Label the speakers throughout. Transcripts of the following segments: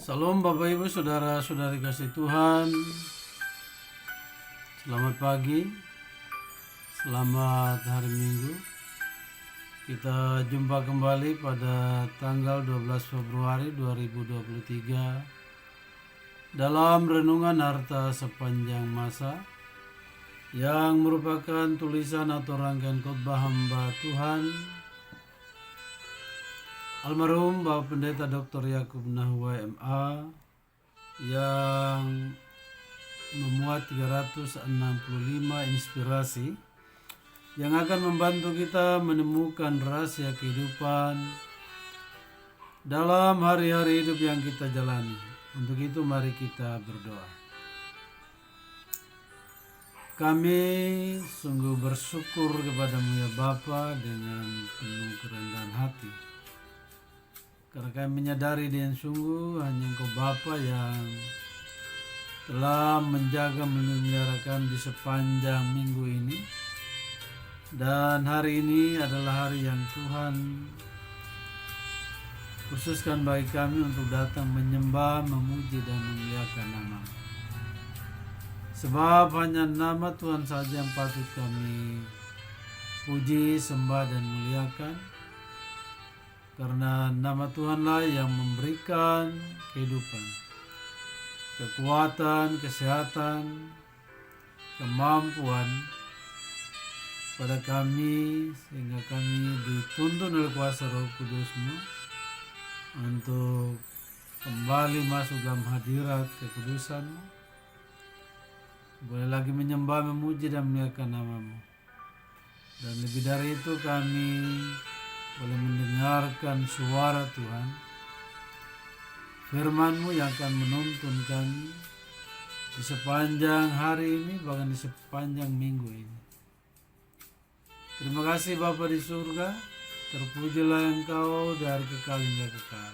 Speaker 1: Salam Bapak Ibu Saudara-saudari kasih Tuhan. Selamat pagi. Selamat hari Minggu. Kita jumpa kembali pada tanggal 12 Februari 2023 dalam renungan harta sepanjang masa yang merupakan tulisan atau rangkaian khotbah hamba Tuhan almarhum Bapak Pendeta Dr. Yakub Nahua MA yang memuat 365 inspirasi yang akan membantu kita menemukan rahasia kehidupan dalam hari-hari hidup yang kita jalani. Untuk itu mari kita berdoa. Kami sungguh bersyukur kepadamu ya Bapa dengan penuh kerendahan hati. Karena kami menyadari dengan sungguh hanya Engkau Bapa yang telah menjaga memelihara kami di sepanjang minggu ini. Dan hari ini adalah hari yang Tuhan khususkan bagi kami untuk datang menyembah, memuji dan memuliakan nama-Mu. Sebab hanya nama Tuhan saja yang patut kami puji, sembah dan muliakan. Karena nama Tuhanlah yang memberikan kehidupan, kekuatan, kesehatan, kemampuan pada kami, sehingga kami dituntun oleh kuasa Roh Kudus-Mu untuk kembali masuk dalam hadirat kekudusan-Mu, boleh lagi menyembah, memuji dan memuliakan nama-Mu. Dan lebih dari itu kami boleh mendengarkan suara Tuhan, firman-Mu yang akan menuntun kami di sepanjang hari ini, bahkan di sepanjang minggu ini. Terima kasih Bapa di surga, terpujilah Engkau dari kekal hingga kekal.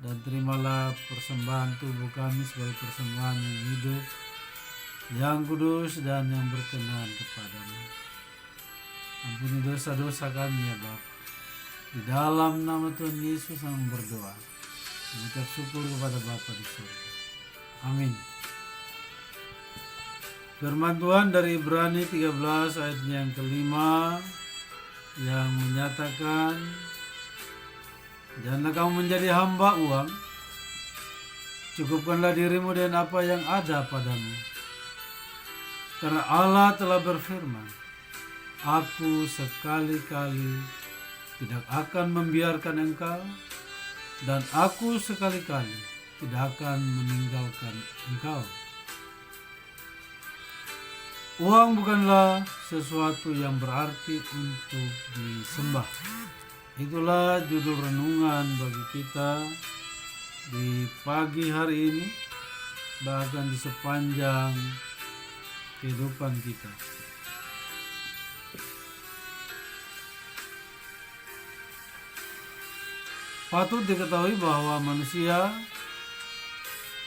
Speaker 1: Dan terimalah persembahan tubuh kami sebagai persembahan yang hidup, yang kudus dan yang berkenan kepadamu. Ampuni dosa-dosa kami ya Bapa. Di dalam nama Tuhan Yesus kami berdoa, mengucap syukur kepada Bapa di surga. Amin. Firman Tuhan dari Ibrani 13 ayat yang kelima yang menyatakan, janganlah kamu menjadi hamba uang, cukupkanlah dirimu dengan apa yang ada padamu. Karena Allah telah berfirman, aku sekali-kali tidak akan membiarkan engkau, dan aku sekali-kali tidak akan meninggalkan engkau. Uang bukanlah sesuatu yang berarti untuk disembah. Itulah judul renungan bagi kita di pagi hari ini, bahkan di sepanjang kehidupan kita. Patut diketahui bahwa manusia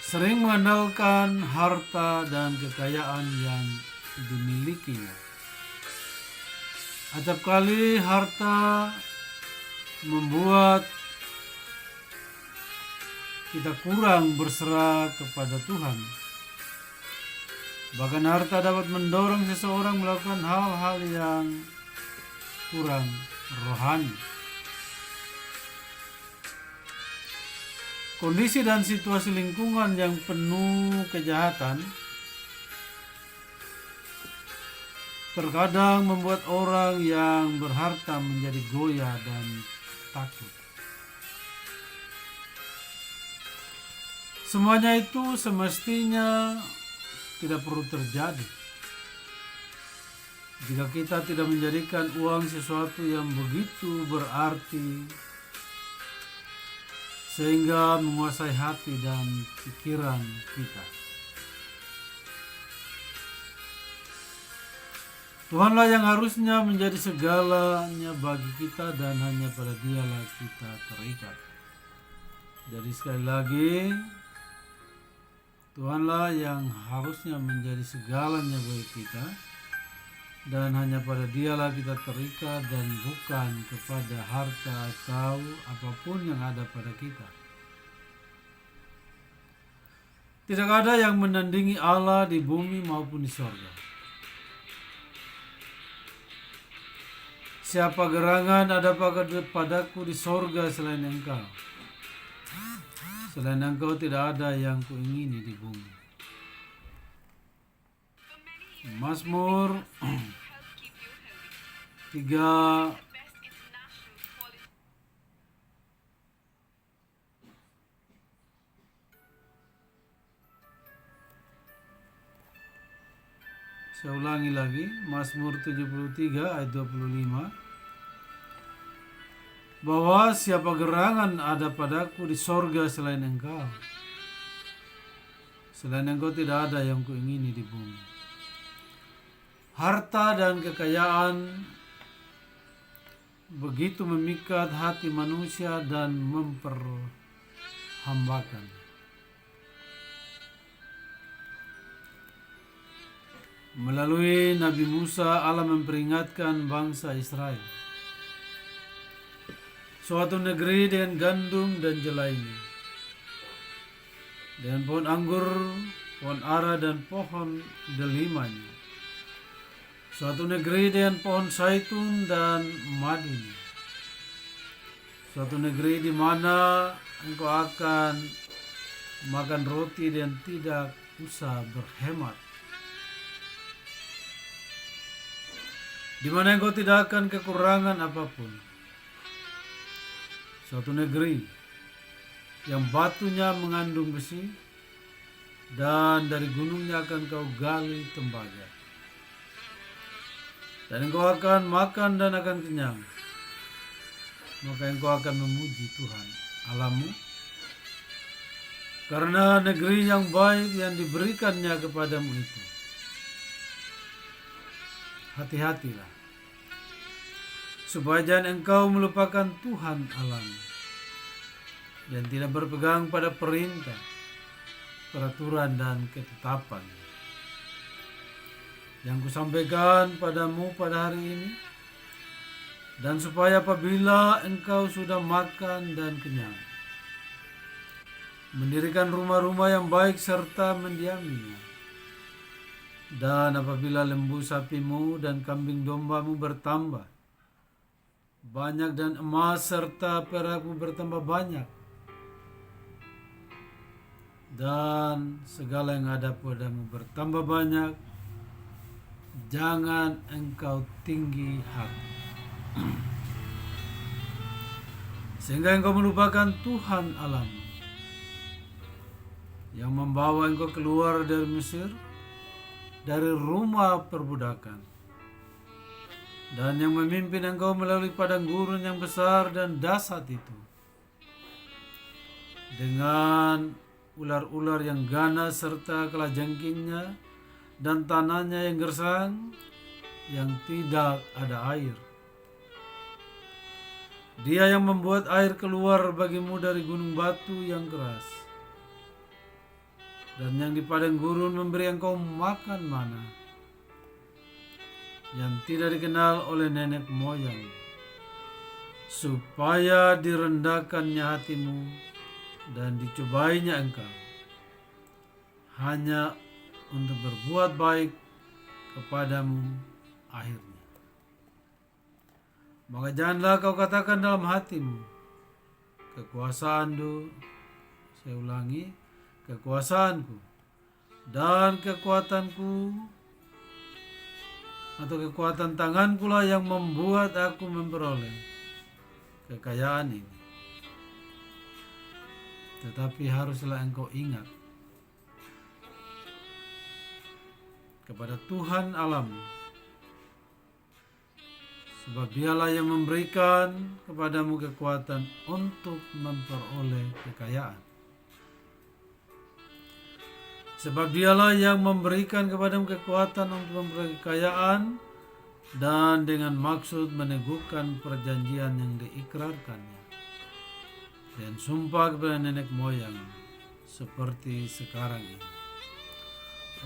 Speaker 1: sering mengandalkan harta dan kekayaan yang dimilikinya. Acap kali harta membuat kita kurang berserah kepada Tuhan. Bahkan harta dapat mendorong seseorang melakukan hal-hal yang kurang rohani. Kondisi dan situasi lingkungan yang penuh kejahatan terkadang membuat orang yang berharta menjadi goyah dan takut. Semuanya itu semestinya tidak perlu terjadi jika kita tidak menjadikan uang sesuatu yang begitu berarti sehingga menguasai hati dan pikiran kita. Tuhanlah yang harusnya menjadi segalanya bagi kita, dan hanya pada Dialah kita terikat. Jadi sekali lagi, Tuhanlah yang harusnya menjadi segalanya bagi kita, dan hanya pada Dialah kita terikat, dan bukan kepada harta atau apapun yang ada pada kita. Tidak ada yang menandingi Allah di bumi maupun di sorga. Siapa gerangan ada padaku di sorga selain engkau. Selain engkau tidak ada yang kuingini di bumi. Mazmur 3 Saya ulangi lagi, Mazmur 73 ayat 25. Bahwa siapa gerangan ada padaku di sorga selain engkau. Selain engkau tidak ada yang kuingini di bumi. Harta dan kekayaan begitu memikat hati manusia dan memperhambakan. Melalui Nabi Musa, Allah memperingatkan bangsa Israel. Suatu negeri dengan gandum dan jelainya, dengan pohon anggur, pohon ara dan pohon delimanya. Suatu negeri dengan pohon zaitun dan madunya. Suatu negeri di mana engkau akan makan roti dan tidak usah berhemat. Di mana engkau tidak akan kekurangan apapun. Suatu negeri yang batunya mengandung besi dan dari gunungnya akan kau gali tembaga. Dan engkau akan makan dan akan kenyang. Maka engkau akan memuji Tuhan Allahmu. Karena negeri yang baik yang diberikannya kepadamu itu. Hati-hatilah, supaya jangan engkau melupakan Tuhan Allahmu dan tidak berpegang pada perintah, peraturan dan ketetapan yang kusampaikan padamu pada hari ini, dan supaya apabila engkau sudah makan dan kenyang, mendirikan rumah-rumah yang baik serta mendiaminya. Dan apabila lembu sapimu dan kambing dombamu bertambah banyak dan emas serta perakmu bertambah banyak dan segala yang ada padamu bertambah banyak, jangan engkau tinggi hati sehingga engkau melupakan Tuhan Allahmu yang membawa engkau keluar dari Mesir, dari rumah perbudakan, dan yang memimpin engkau melalui padang gurun yang besar dan dahsyat itu, dengan ular-ular yang ganas serta kalajengkingnya dan tanahnya yang gersang yang tidak ada air. Dia yang membuat air keluar bagimu dari gunung batu yang keras, dan yang di padang gurun memberi engkau makan mana yang tidak dikenal oleh nenek moyang, supaya direndahkannya hatimu dan dicobainya engkau hanya untuk berbuat baik kepadamu akhirnya. Maka janganlah kau katakan dalam hatimu, saya ulangi, kekuasaanku dan kekuatanku atau kekuatan tanganku lah yang membuat aku memperoleh kekayaan ini. Tetapi haruslah engkau ingat kepada Tuhan Allahmu, sebab Dialah yang memberikan kepadamu kekuatan untuk memperoleh kekayaan. Sebab Dialah yang memberikan kepadamu kekuatan untuk memperoleh kekayaan, dan dengan maksud meneguhkan perjanjian yang diikrarkannya dan sumpah kepada nenek moyang seperti sekarang ini.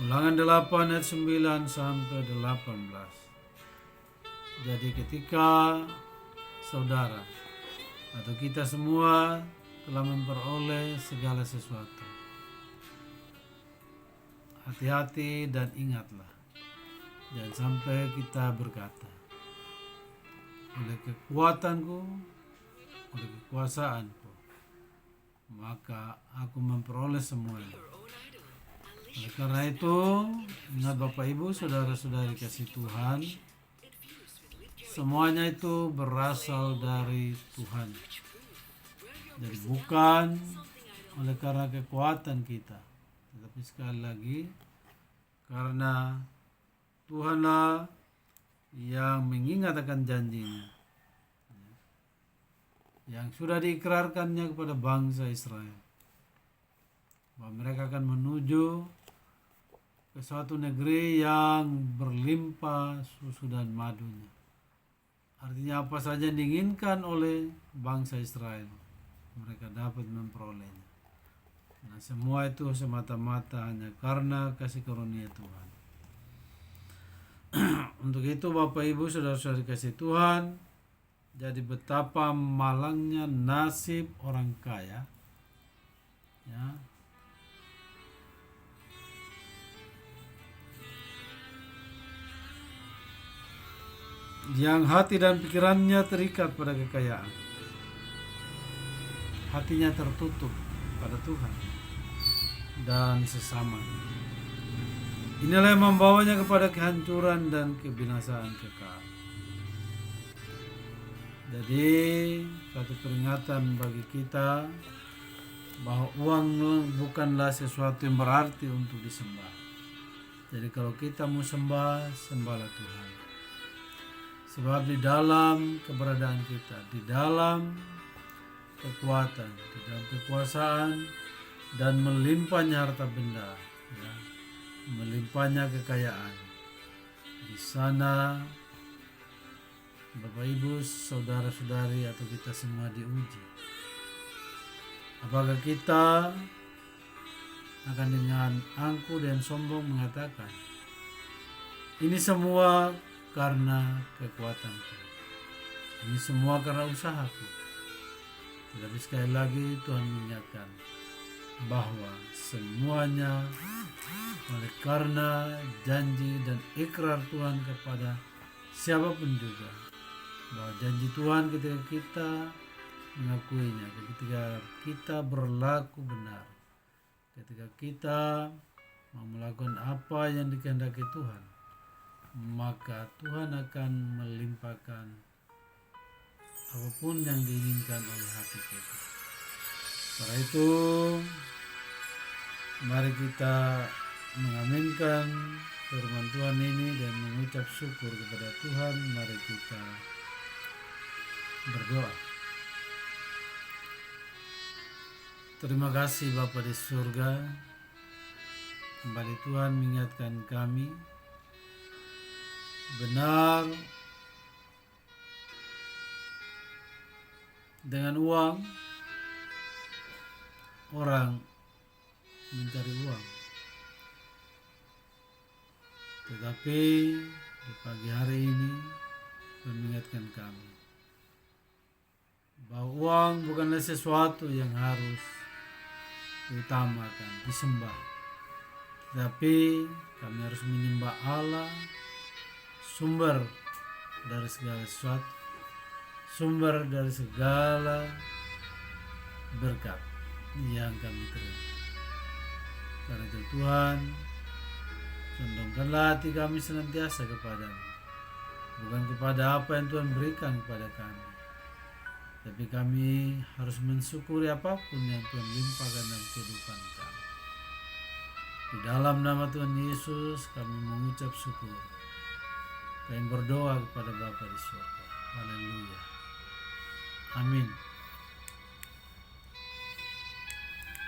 Speaker 1: Ulangan 8 ayat 9 sampai 18. Jadi ketika saudara atau kita semua telah memperoleh segala sesuatu, hati-hati dan ingatlah, jangan sampai kita berkata, oleh kekuatanku, oleh kekuasaanku, maka aku memperoleh semuanya. Oleh karena itu, ingat Bapak Ibu, saudara-saudari kasih Tuhan, semuanya itu berasal dari Tuhan. Jadi bukan oleh karena kekuatan kita, tetapi sekali lagi karena Tuhanlah yang mengingat akan janjinya yang sudah diikrarkannya kepada bangsa Israel, bahwa mereka akan menuju ke suatu negeri yang berlimpah susu dan madunya. Artinya apa saja yang diinginkan oleh bangsa Israel, mereka dapat memperolehnya. Nah, semua itu semata-mata hanya karena kasih karunia Tuhan. Untuk itu Bapak Ibu saudara-saudari kasih Tuhan, jadi betapa malangnya nasib orang kaya, ya, yang hati dan pikirannya terikat pada kekayaan, hatinya tertutup pada Tuhan dan sesama. Inilah yang membawanya kepada kehancuran dan kebinasaan kekal. Jadi satu peringatan bagi kita bahwa uang bukanlah sesuatu yang berarti untuk disembah. Jadi kalau kita mau sembah, sembahlah Tuhan. Sebab di dalam keberadaan kita, di dalam kekuatan, di dalam kekuasaan dan melimpahnya harta benda, ya, melimpahnya kekayaan, di sana Bapak Ibu, saudara-saudari atau kita semua diuji. Apakah kita akan dengan angkuh dan sombong mengatakan, ini semua karena kekuatanku, ini semua karena usahaku. Tetapi sekali lagi Tuhan mengingatkan bahwa semuanya oleh karena janji dan ikrar Tuhan kepada siapapun juga, bahwa janji Tuhan ketika kita mengakuinya, ketika kita berlaku benar, ketika kita mau melakukan apa yang dikehendaki Tuhan, maka Tuhan akan melimpahkan apapun yang diinginkan oleh hati kita. Karena itu mari kita mengaminkan firman Tuhan ini dan mengucap syukur kepada Tuhan. Mari kita berdoa. Terima kasih Bapa di surga, kembali Tuhan mengingatkan kami benar dengan uang orang mencari uang, tetapi di pagi hari ini Tuhan mengingatkan kami bahwa uang bukanlah sesuatu yang harus diutamakan, disembah, tetapi kami harus menyembah Allah, sumber dari segala sesuatu, sumber dari segala berkat yang kami terima. Karena itu Tuhan, condongkanlah hati kami senantiasa kepadamu, bukan kepada apa yang Tuhan berikan kepada kami, tapi kami harus mensyukuri apapun yang Tuhan limpahkan dalam kehidupan kami. Di dalam nama Tuhan Yesus kami mengucap syukur. Kami berdoa kepada Bapa di surga. Haleluya. Amin.